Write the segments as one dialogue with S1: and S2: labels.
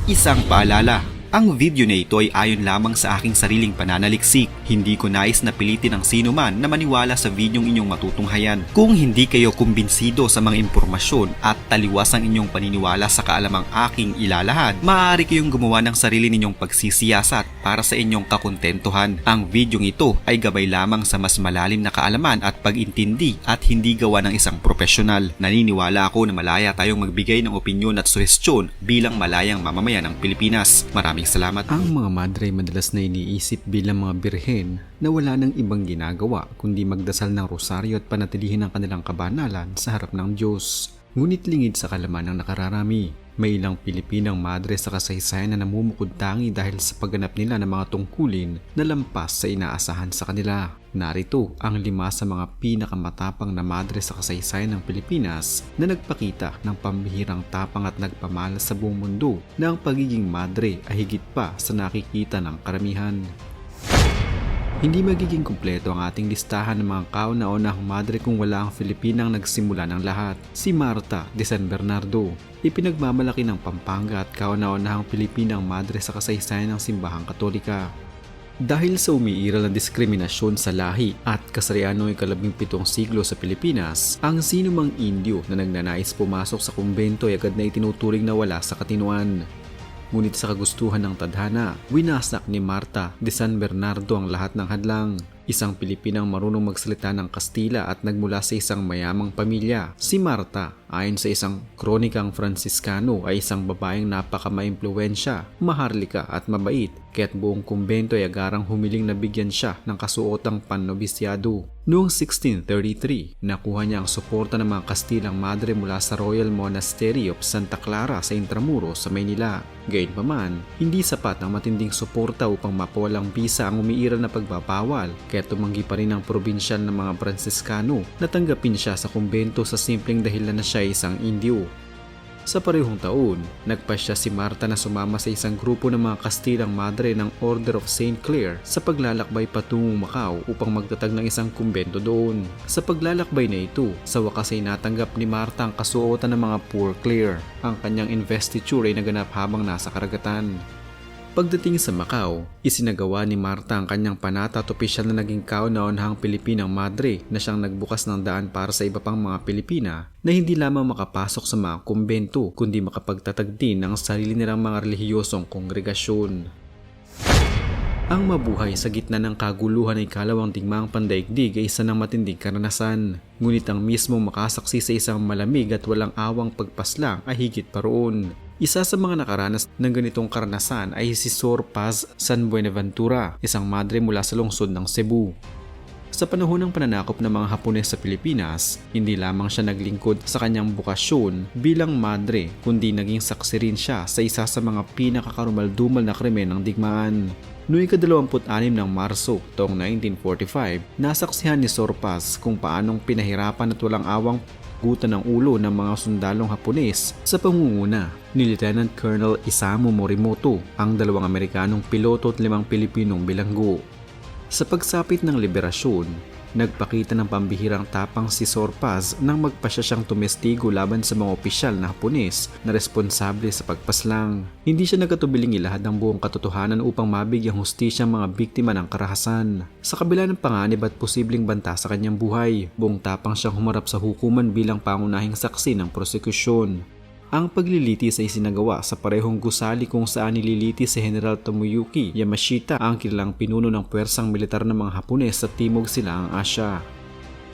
S1: Isang paalala, ang video na ito ay ayon lamang sa aking sariling pananaliksik. Hindi ko nais na pilitin ang sino man na maniwala sa videong inyong matutunghayan. Kung hindi kayo kumbinsido sa mga impormasyon at taliwas ang inyong paniniwala sa kaalamang aking ilalahad, maaari kayong gumawa ng sarili ninyong pagsisiyasat para sa inyong kakontentuhan. Ang videong ito ay gabay lamang sa mas malalim na kaalaman at pag-intindi at hindi gawa ng isang profesional. Naniniwala ako na malaya tayong magbigay ng opinyon at suhestyon bilang malayang mamamayan ng Pilipinas. Maraming salamat.
S2: Ang mga madre madalas na iniisip bilang mga birhen na wala nang ibang ginagawa kundi magdasal ng rosaryo at panatilihin ang kanilang kabanalan sa harap ng Diyos. Ngunit lingid sa kalaman ng nakararami, may ilang Pilipinang madre sa kasaysayan na namumukod tangi dahil sa pagganap nila ng mga tungkulin na lampas sa inaasahan sa kanila. Narito ang 5 sa mga pinakamatapang na madre sa kasaysayan ng Pilipinas na nagpakita ng pambihirang tapang at nagpamalas sa buong mundo na ang pagiging madre ay higit pa sa nakikita ng karamihan. Hindi magiging kumpleto ang ating listahan ng mga kauna-unahang madre kung wala ang Filipinang nagsimula ng lahat. Si Marta de San Bernardo, ipinagmamalaki ng Pampanga at kauna-unahang Pilipinang madre sa kasaysayan ng Simbahang Katolika. Dahil sa umiiral na diskriminasyon sa lahi at kasarian noong ika-17 siglo sa Pilipinas, ang sinumang Indio na nagnanais pumasok sa kumbento ay agad na itinuturing na wala sa katinuan. Ngunit sa kagustuhan ng tadhana, winasak ni Marta de San Bernardo ang lahat ng hadlang. Isang Pilipinang marunong magsalita ng Kastila at nagmula sa isang mayamang pamilya. Si Marta, ayon sa isang kronikang Franciscano, ay isang babaeng napaka-maimpluwensya, maharlika at mabait, kaya't buong kumbento ay agarang humiling na bigyan siya ng kasuotang pannobisyado. Noong 1633, nakuha niya ang suporta ng mga Kastilang madre mula sa Royal Monastery of Santa Clara sa Intramuros sa Maynila. Gayunpaman, hindi sapat ang matinding suporta upang mapawalang bisa ang umiiral na pagbabawal, kaya tumanggi pa rin ang probinsyal ng mga Franciscano na tanggapin siya sa kumbento sa simpleng dahilan na siya ay isang Indio. Sa parehong taon, nagpasya si Marta na sumama sa isang grupo ng mga Kastilang madre ng Order of St. Clare sa paglalakbay patungong Macau upang magtatag ng isang kumbento doon. Sa paglalakbay na ito, sa wakas ay natanggap ni Marta ang kasuotan ng mga Poor Clare. Ang kanyang investiture ay naganap habang nasa karagatan. Pagdating sa Macau, isinagawa ni Marta ang kanyang panata at opisyal na naging kauna-unahang Pilipinang madre na siyang nagbukas ng daan para sa iba pang mga Pilipina na hindi lamang makapasok sa mga kumbento kundi makapagtatag din ng sarili nilang mga relihiyosong kongregasyon. Ang mabuhay sa gitna ng kaguluhan ay kalawang digmaang pandaigdig ay isa ng matinding karanasan. Ngunit ang mismong makasaksi sa isang malamig at walang awang pagpaslang ay higit pa roon. Isa sa mga nakaranas ng ganitong karanasan ay si Sor Paz San Buenaventura, isang madre mula sa lungsod ng Cebu. Sa panahon ng pananakop ng mga Hapones sa Pilipinas, hindi lamang siya naglingkod sa kanyang bukasyon bilang madre kundi naging saksi rin siya sa isa sa mga pinakakarumaldumal na krimen ng digmaan. Noong ika-26 ng Marso taong 1945, nasaksihan ni Sor Paz kung paanong pinahirapan at walang awang gutan ng ulo ng mga sundalong Hapones sa pangunguna ni Lieutenant Colonel Isamu Morimoto, ang 2 Amerikanong piloto at 5 Pilipinong bilanggo. Sa pagsapit ng liberasyon, nagpakita ng pambihirang tapang si Sor Paz nang magpasya siyang tumestigo laban sa mga opisyal na Hapones na responsable sa pagpaslang. Hindi siya nagkatubiling ilahad ang buong katotohanan upang mabigyang hustisya ang mga biktima ng karahasan. Sa kabila ng panganib at posibleng banta sa kanyang buhay, buong tapang siyang humarap sa hukuman bilang pangunahing saksi ng prosekusyon. Ang paglilitis ay isinagawa sa parehong gusali kung saan nililitis si General Tomoyuki Yamashita, ang kilalang pinuno ng puwersang militar ng mga Hapones sa Timog Silangang Asya.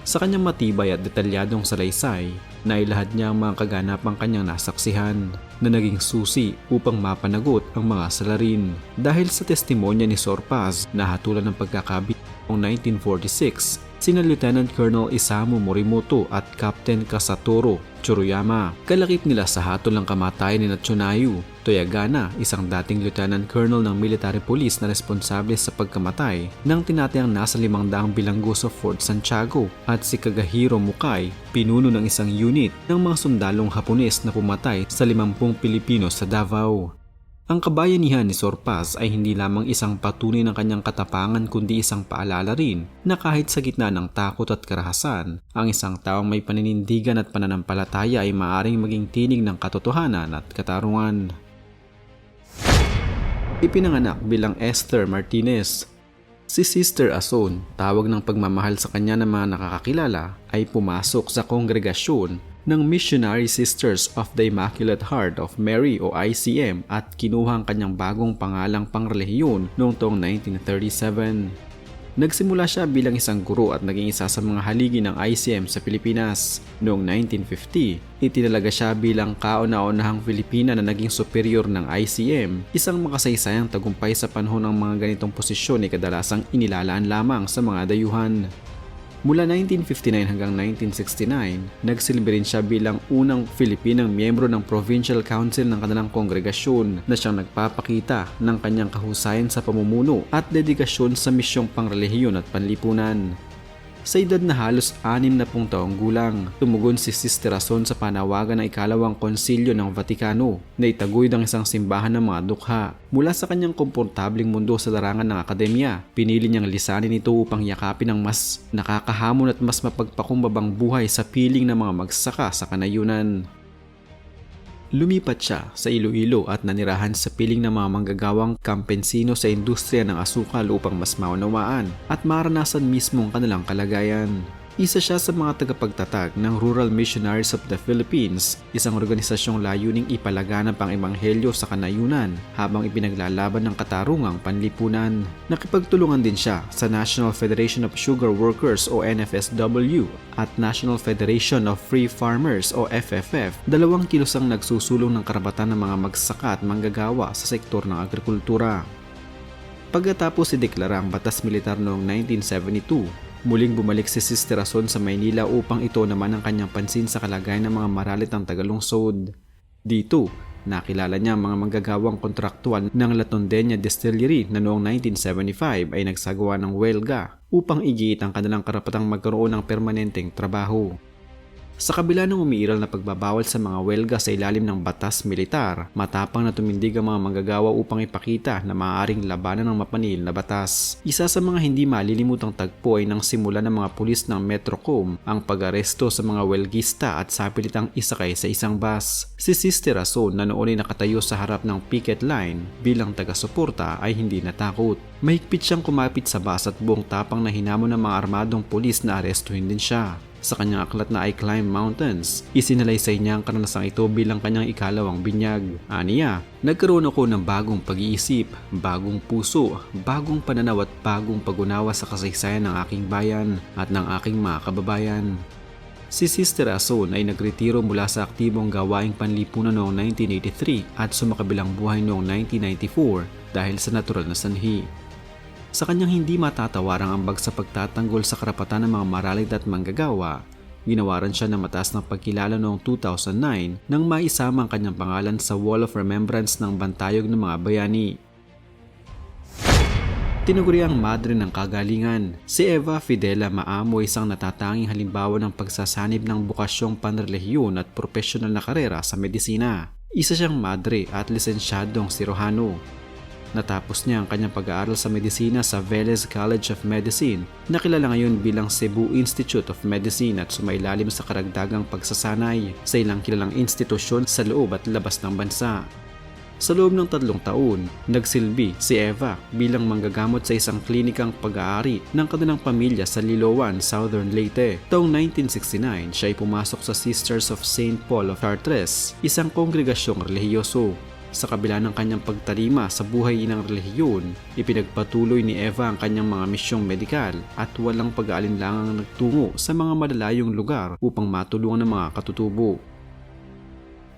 S2: Sa kanyang matibay at detalyadong salaysay, nailahad niya ang mga kaganapang kanyang nasaksihan na naging susi upang mapanagot ang mga salarin. Dahil sa testimonya ni Sor Paz, nahatulan ng pagkakabit noong 1946, sina Lieutenant Colonel Isamu Morimoto at Captain Kasatoro Tsuruyama. Kalakip nila sa hatol ng kamatayan ni Tsunayu Toyagana, isang dating Lieutenant Colonel ng Military Police na responsable sa pagkamatay ng tinatayang nasa 500 bilanggo sa Fort Santiago, at si Kagahiro Mukay, pinuno ng isang unit ng mga sundalong Hapones na pumatay sa 50 Pilipino sa Davao. Ang kabayanihan ni Sor Paz ay hindi lamang isang patunay ng kanyang katapangan kundi isang paalala rin na kahit sa gitna ng takot at karahasan, ang isang taong may paninindigan at pananampalataya ay maaaring maging tinig ng katotohanan at katarungan. Ipinanganak bilang Esther Martinez. Si Sister Asun, tawag ng pagmamahal sa kanya ng mga nakakakilala, ay pumasok sa kongregasyon ng Missionary Sisters of the Immaculate Heart of Mary o ICM at kinuha ang kanyang bagong pangalang pangrelihiyon noong taong 1937. Nagsimula siya bilang isang guro at naging isa sa mga haligi ng ICM sa Pilipinas. Noong 1950, itinalaga siya bilang kauna-unahang Filipina na naging superior ng ICM. Isang makasaysayang tagumpay sa panahon ng mga ganitong posisyon ay kadalasang inilalaan lamang sa mga dayuhan. Mula 1959 hanggang 1969, nagsilbi rin siya bilang unang Filipinang miyembro ng Provincial Council ng kanilang kongregasyon na siyang nagpapakita ng kanyang kahusayan sa pamumuno at dedikasyon sa misyong pangrelihiyon at panlipunan. Sa edad na halos 60 taong gulang, tumugon si Sister Asun sa panawagan ng ikalawang konsilyo ng Vatikano na itaguyod ang isang simbahan ng mga dukha. Mula sa kanyang komportabling mundo sa larangan ng akademya, pinili niyang lisanin ito upang yakapin ang mas nakakahamon at mas mapagpakumbabang buhay sa piling ng mga magsaka sa kanayunan. Lumipat siya sa Iloilo at nanirahan sa piling ng mga manggagawang kampensino sa industriya ng asukal upang mas maunawaan at maranasan mismo ang kanilang kalagayan. Isa siya sa mga tagapagtatag ng Rural Missionaries of the Philippines, isang organisasyong layuning ipalaganap ang ebanghelyo sa kanayunan habang ipinaglalaban ng katarungang panlipunan. Nakipagtulungan din siya sa National Federation of Sugar Workers o NFSW at National Federation of Free Farmers o FFF, dalawang kilosang nagsusulong ng karapatan ng mga magsaka at manggagawa sa sektor ng agrikultura. Pagkatapos ideklara ang batas militar noong 1972, muling bumalik si Sister Asun sa Maynila upang ito naman ang kanyang pansin sa kalagayan ng mga maralitang tagalungsod. Dito, nakilala niya ang mga manggagawang kontraktual ng Latondenia Distillery na noong 1975 ay nagsagawa ng welga upang igiit ang kanilang karapatang magkaroon ng permanenteng trabaho. Sa kabila ng umiiral na pagbabawal sa mga welga sa ilalim ng batas militar, matapang na tumindig ang mga manggagawa upang ipakita na maaaring labanan ng mapanil na batas. Isa sa mga hindi malilimutang tagpo ay nang simula ng mga pulis ng Metrocom ang pag-aresto sa mga welgista at sapilitang isakay sa isang bus. Si Sister Asun na noon ay nakatayo sa harap ng picket line bilang taga-suporta ay hindi natakot. Mahigpit siyang kumapit sa bus at buong tapang na hinamon ng mga armadong pulis na arestuhin din siya. Sa kanyang aklat na I Climb Mountains, isinalaysay niya ang karanasang ito bilang kanyang ikalawang binyag. Aniya, nagkaroon ako ng bagong pag-iisip, bagong puso, bagong pananaw at bagong pag-unawa sa kasaysayan ng aking bayan at ng aking mga kababayan. Si Sister Asun ay nagretiro mula sa aktibong gawaing panlipunan noong 1983 at sumakabilang buhay noong 1994 dahil sa natural na sanhi. Sa kanyang hindi matatawarang ambag sa pagtatanggol sa karapatan ng mga maralit at manggagawa, ginawaran siya ng mataas ng pagkilala noong 2009 nang maisama ang kanyang pangalan sa Wall of Remembrance ng Bantayog ng mga Bayani. Tinuguriang madre ng kagalingan, si Eva Fidela Maamo ay isang natatanging halimbawa ng pagsasanib ng bukasyong panrelihiyon at profesional na karera sa medisina. Isa siyang madre at lisensyadong sirohano. Natapos niya ang kanyang pag-aaral sa medisina sa Velez College of Medicine na kilala ngayon bilang Cebu Institute of Medicine at sumailalim sa karagdagang pagsasanay sa ilang kilalang institusyon sa loob at labas ng bansa. Sa loob ng 3 taon, nagsilbi si Eva bilang manggagamot sa isang klinikang pag-aari ng kanilang pamilya sa Liloan, Southern Leyte. Taong 1969, siya ay pumasok sa Sisters of St. Paul of Chartres, isang kongregasyong relihiyoso. Sa kabila ng kanyang pagtalima sa buhay ng relihiyon, ipinagpatuloy ni Eva ang kanyang mga misyong medikal at walang pag-aalinlangang nagtungo sa mga malalayong lugar upang matulungan ng mga katutubo.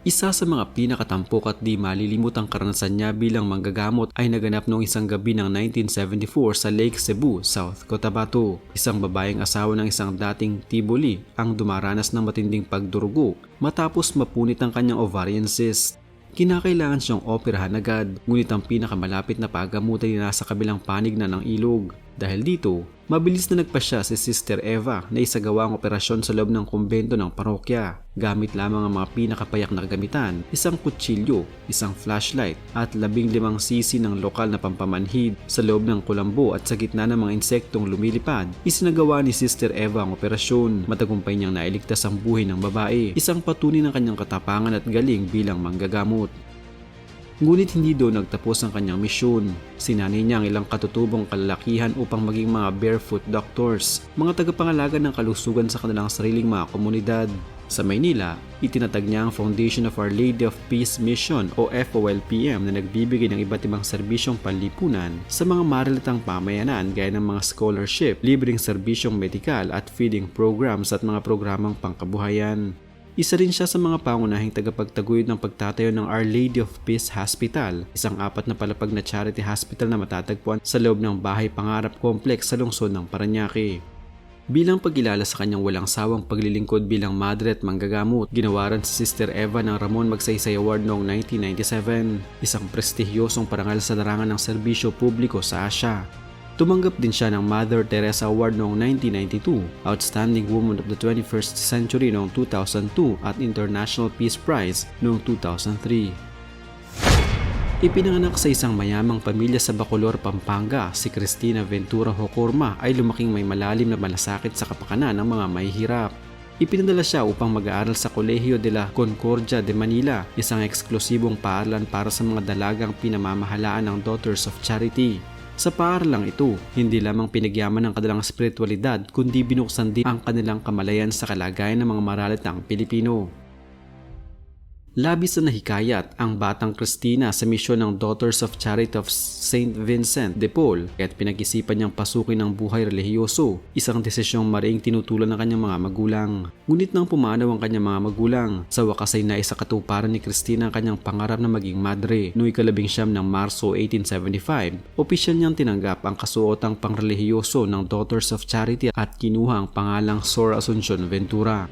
S2: Isa sa mga pinakatampok at di malilimutang karanasan niya bilang manggagamot ay naganap noong isang gabi ng 1974 sa Lake Cebu, South Cotabato. Isang babaeng asawa ng isang dating tiboli ang dumaranas ng matinding pagdurugo matapos mapunit ang kanyang ovarian cyst. Kinakailangan siyang operahan agad, ngunit ang pinakamalapit na paggamutan ay nasa kabilang panig na ng ilog. Dahil dito, mabilis na nagpasya si Sister Eva na isagawa ang operasyon sa loob ng kumbento ng parokya. Gamit lamang ang mga pinakapayak na kagamitan, isang kutsilyo, isang flashlight at 15 sisi ng lokal na pampamanhid. Sa loob ng kulambo at sa gitna ng mga insektong lumilipad, isinagawa ni Sister Eva ang operasyon. Matagumpay niyang nailigtas ang buhay ng babae, isang patunay ng kanyang katapangan at galing bilang manggagamot. Ngunit hindi doon nagtapos ang kanyang misyon. Sinanay niya ang ilang katutubong kalalakihan upang maging mga barefoot doctors, mga tagapangalaga ng kalusugan sa kanilang sariling mga komunidad. Sa Maynila, itinatag niya ang Foundation of Our Lady of Peace Mission o FOLPM na nagbibigay ng iba't ibang serbisyong panlipunan sa mga maralitang pamayanan gaya ng mga scholarship, libreng serbisyong medikal at feeding programs at mga programang pangkabuhayan. Isa rin siya sa mga pangunahing tagapagtaguyod ng pagtatayo ng Our Lady of Peace Hospital, isang 4 na palapag na charity hospital na matatagpuan sa loob ng Bahay Pangarap Complex sa lungsod ng Parañaque. Bilang pagkilala sa kanyang walang sawang paglilingkod bilang madre at manggagamot, ginawaran si Sister Eva ng Ramon Magsaysay Award noong 1997, isang prestigyosong parangal sa larangan ng serbisyo publiko sa Asya. Tumanggap din siya ng Mother Teresa Award noong 1992, Outstanding Woman of the 21st Century noong 2002 at International Peace Prize noong 2003. Ipinanganak sa isang mayamang pamilya sa Bacolor, Pampanga, si Cristina Ventura Hocorma ay lumaking may malalim na malasakit sa kapakanan ng mga mahihirap. Ipinadala siya upang mag-aaral sa Colegio de la Concordia de Manila, isang eksklusibong paaralan para sa mga dalagang pinamamahalaan ng Daughters of Charity. Sa paaralang ito, hindi lamang pinagyaman ng kanilang spiritualidad kundi binuksan din ang kanilang kamalayan sa kalagayan ng mga maralitang Pilipino. Labis na nahikayat ang batang Cristina sa misyon ng Daughters of Charity of St. Vincent de Paul kaya't pinag-isipan niyang pasukin ng buhay relihiyoso, isang desisyong maring tinutulan ng kanyang mga magulang. Ngunit nang pumanaw ang kanyang mga magulang, sa wakas ay naisakatuparan ni Cristina ang kanyang pangarap na maging madre. Noong 19 ng Marso 1875, opisyal niyang tinanggap ang kasuotang pangrelihiyoso ng Daughters of Charity at kinuha ang pangalang Sor Asuncion Ventura.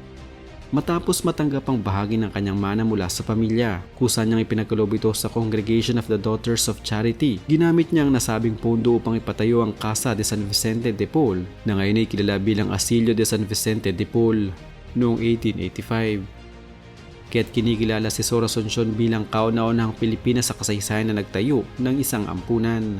S2: Matapos matanggap ang bahagi ng kanyang mana mula sa pamilya, kusa niyang ipinagkaloob ito sa Congregation of the Daughters of Charity. Ginamit niya ang nasabing pondo upang ipatayo ang Casa de San Vicente de Paul, na ngayon ay kilala bilang Asilio de San Vicente de Paul, noong 1885. Kaya't kinikilala si Sor Asuncion bilang kauna-unahang Pilipina sa kasaysayan na nagtayo ng isang ampunan.